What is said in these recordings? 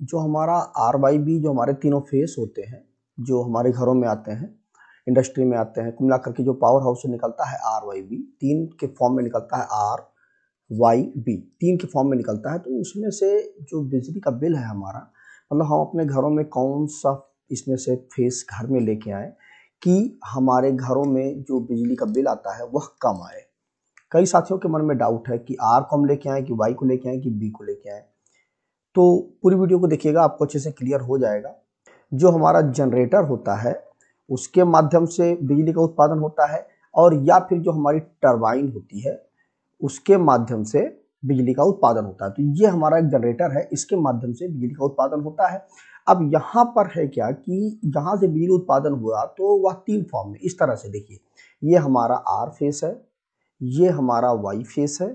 जो हमारा R Y B जो हमारे तीनों फेस होते हैं, जो हमारे घरों में आते हैं, इंडस्ट्री में आते हैं, कुल मिलाकर के जो पावर हाउस से निकलता है आर वाई बी, तीन के फॉर्म में निकलता है आर वाई बी, तीन के फॉर्म में निकलता है। तो उसमें से जो बिजली का बिल है हमारा, मतलब हम अपने घरों में कौन सा इसमें से फेस घर में लेके आए कि हमारे घरों में जो बिजली का बिल आता है वह कम आए। कई साथियों के मन में डाउट है कि आर को हम लेके आए, कि वाई को लेके आए, कि बी को लेके आए। तो पूरी वीडियो को देखिएगा, आपको अच्छे से क्लियर हो जाएगा। जो हमारा जनरेटर होता है उसके माध्यम से बिजली का उत्पादन होता है, और या फिर जो हमारी टरबाइन होती है उसके माध्यम से बिजली का उत्पादन होता है। तो ये हमारा एक जनरेटर है, इसके माध्यम से बिजली का उत्पादन होता है। अब यहाँ पर है क्या कि यहाँ से बिजली उत्पादन हुआ तो वह तीन फॉर्म में, इस तरह से देखिए, ये हमारा आर फेस है, ये हमारा वाई फेस है,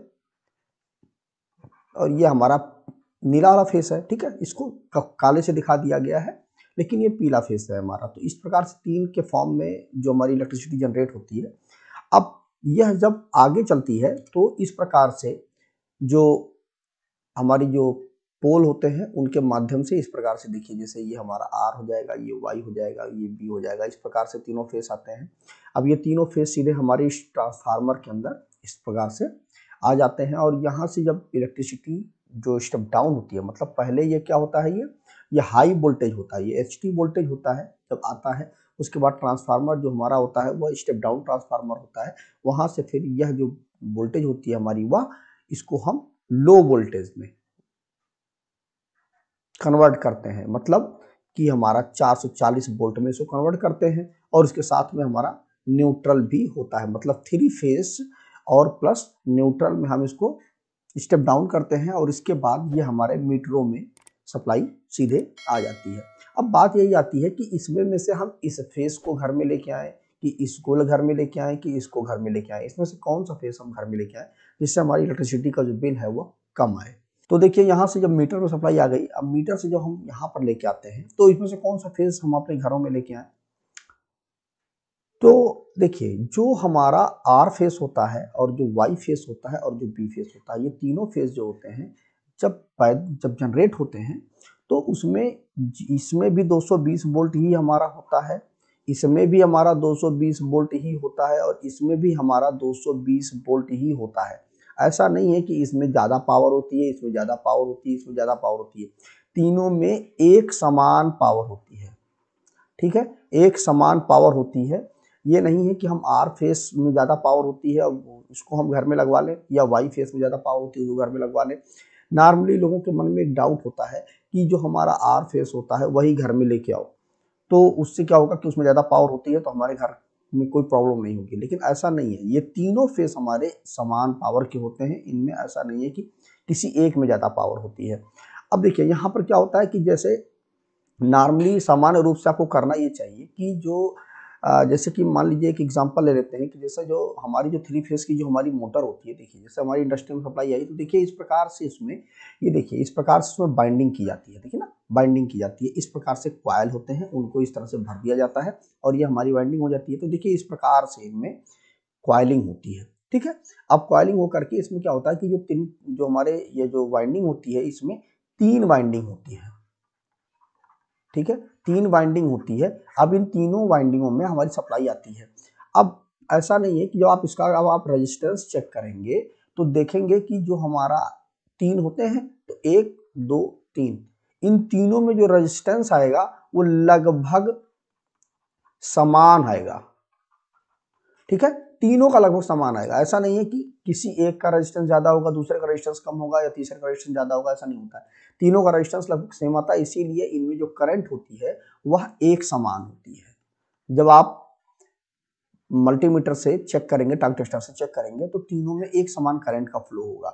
और ये हमारा नीला वाला फेस है। ठीक है, इसको काले से दिखा दिया गया है, लेकिन ये पीला फेस है हमारा। तो इस प्रकार से तीन के फॉर्म में जो हमारी इलेक्ट्रिसिटी जनरेट होती है। अब यह जब आगे चलती है तो इस प्रकार से जो हमारी जो पोल होते हैं उनके माध्यम से इस प्रकार से देखिए, जैसे ये हमारा आर हो जाएगा, ये वाई हो जाएगा, ये बी हो जाएगा, इस प्रकार से तीनों फेस आते हैं। अब ये तीनों फेस सीधे हमारे इस ट्रांसफार्मर के अंदर इस प्रकार से आ जाते हैं, और यहाँ से जब इलेक्ट्रिसिटी जो स्टेप डाउन होती है, मतलब पहले ये क्या होता है, ये हाई वोल्टेज होता है, ये एचटी वोल्टेज होता है जब आता है। उसके बाद ट्रांसफार्मर जो हमारा होता है वह स्टेप डाउन ट्रांसफार्मर होता है। वहाँ से फिर यह जो वोल्टेज होती है हमारी, वह इसको हम लो वोल्टेज में कन्वर्ट करते हैं, मतलब कि हमारा 440 वोल्ट में इसको कन्वर्ट करते हैं। और इसके साथ में हमारा न्यूट्रल भी होता है, मतलब थ्री फेस और प्लस न्यूट्रल में हम इसको स्टेप डाउन करते हैं, और इसके बाद ये हमारे मीटरों में सप्लाई सीधे आ जाती है। अब बात यही आती है कि इसमें में से हम इस फेस को घर में लेके आए, कि इसको घर में लेके आए, कि इसको घर में लेके आए, इसमें से कौन सा फेस हम घर में लेके आए जिससे हमारी इलेक्ट्रिसिटी का जो बिल है वो कम आए। तो देखिए, यहाँ से जब मीटर में सप्लाई आ गई, अब मीटर से जब हम यहाँ पर लेके आते हैं तो इसमें से कौन सा फेस हम अपने घरों में लेके आए। तो देखिए, जो हमारा आर फेस होता है, और जो वाई फेस होता है, और जो बी फेस होता है, ये तीनों फेस जो होते हैं जब जनरेट होते हैं तो उसमें इसमें भी 220 वोल्ट ही हमारा होता है, इसमें भी हमारा 220 वोल्ट ही होता है, और इसमें भी हमारा 220 वोल्ट ही होता है। ऐसा नहीं है कि इसमें ज़्यादा पावर होती है, इसमें ज़्यादा पावर होती है, इसमें ज़्यादा पावर होती है। तीनों में एक समान पावर होती है। ठीक है, एक समान पावर होती है। ये नहीं है कि हम आर फेस में ज़्यादा पावर होती है और उसको हम घर में लगवा लें, या वाई फेस में ज़्यादा पावर होती है उसको घर में लगवा लें। नॉर्मली लोगों के मन में एक डाउट होता है कि जो हमारा आर फेस होता है वही घर में लेके आओ, तो उससे क्या होगा कि उसमें ज़्यादा पावर होती है तो हमारे घर में कोई प्रॉब्लम नहीं होगी। लेकिन ऐसा नहीं है, ये तीनों फेस हमारे समान पावर के होते हैं। इनमें ऐसा नहीं है कि किसी एक में ज़्यादा पावर होती है। अब देखिए, यहाँ पर क्या होता है कि जैसे नॉर्मली सामान्य रूप से आपको करना ये चाहिए कि जो जैसे कि मान लीजिए एक एग्जांपल ले लेते हैं कि जैसे जो हमारी जो थ्री फेस की जो हमारी मोटर होती है, देखिए जैसे हमारी इंडस्ट्री में सप्लाई आई तो देखिए इस प्रकार से इसमें, ये देखिए इस प्रकार से इसमें बाइंडिंग की जाती है, देखिए ना, बाइंडिंग की जाती है। इस प्रकार से कॉइल होते हैं, उनको इस तरह से भर दिया जाता है और ये हमारी बाइंडिंग हो जाती है। तो देखिए इस प्रकार से इनमें कॉइलिंग होती है। ठीक है, अब कॉइलिंग हो करके इसमें क्या होता है कि जो हमारे ये जो वाइंडिंग होती है, इसमें तीन वाइंडिंग होती है। ठीक है, तीन वाइंडिंग होती है। अब इन तीनों वाइंडिंगों में हमारी सप्लाई आती है। अब ऐसा नहीं है कि जब आप इसका अब आप रेजिस्टेंस चेक करेंगे तो देखेंगे कि जो हमारा तीन होते हैं, तो एक दो तीन, इन तीनों में जो रेजिस्टेंस आएगा वो लगभग समान आएगा। ठीक है, तीनों का लगभग समान आएगा। ऐसा नहीं है कि किसी एक का रेजिस्टेंस ज्यादा होगा, दूसरे का रेजिस्टेंस कम होगा, या तीसरे का रेजिस्टेंस ज्यादा होगा, ऐसा नहीं होता है। तीनों का रेजिस्टेंस लगभग सेम आता है, इसीलिए इनमें जो करंट होती है वह एक समान होती है। जब आप मल्टीमीटर से चेक करेंगे, ट्रांजिस्टर से चेक करेंगे, तो तीनों में एक समान करंट का फ्लो होगा।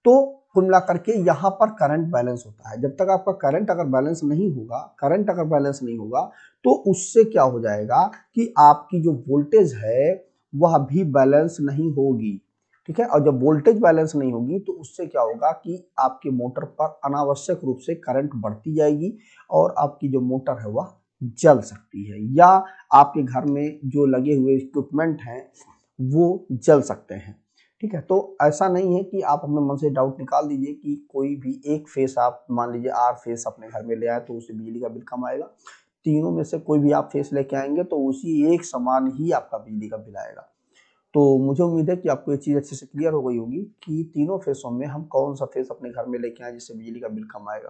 तो कुल मिलाकर के यहाँ पर करंट बैलेंस होता है। जब तक आपका करंट अगर बैलेंस नहीं होगा, करंट अगर बैलेंस नहीं होगा, तो उससे क्या हो जाएगा कि आपकी जो वोल्टेज है वह भी बैलेंस नहीं होगी। ठीक है, और जब वोल्टेज बैलेंस नहीं होगी तो उससे क्या होगा कि आपके मोटर पर अनावश्यक रूप से करंट बढ़ती जाएगी, और आपकी जो मोटर है वह जल सकती है, या आपके घर में जो लगे हुए इक्विपमेंट हैं वो जल सकते हैं। ठीक है, तो ऐसा नहीं है कि आप अपने मन से डाउट निकाल दीजिए कि कोई भी एक फेस आप मान लीजिए आर फेस अपने घर में ले आए तो उससे बिजली का बिल कम आएगा। तीनों में से कोई भी आप फेस लेके आएँगे तो उसी एक समान ही आपका बिजली का बिल आएगा। तो मुझे उम्मीद है कि आपको ये चीज़ अच्छे से क्लियर हो गई होगी कि तीनों फेसों में हम कौन-सा फेस अपने घर में लेके आएँ जिससे बिजली का बिल कम आएगा।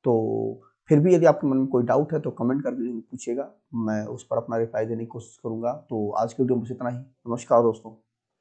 तो फिर भी यदि आपके मन में कोई डाउट है तो कमेंट करके ज़रूर पूछिएगा, मैं उस पर अपना रिप्लाई देने की कोशिश करूँगा। तो आज की वीडियो में बस इतना ही। नमस्कार दोस्तों।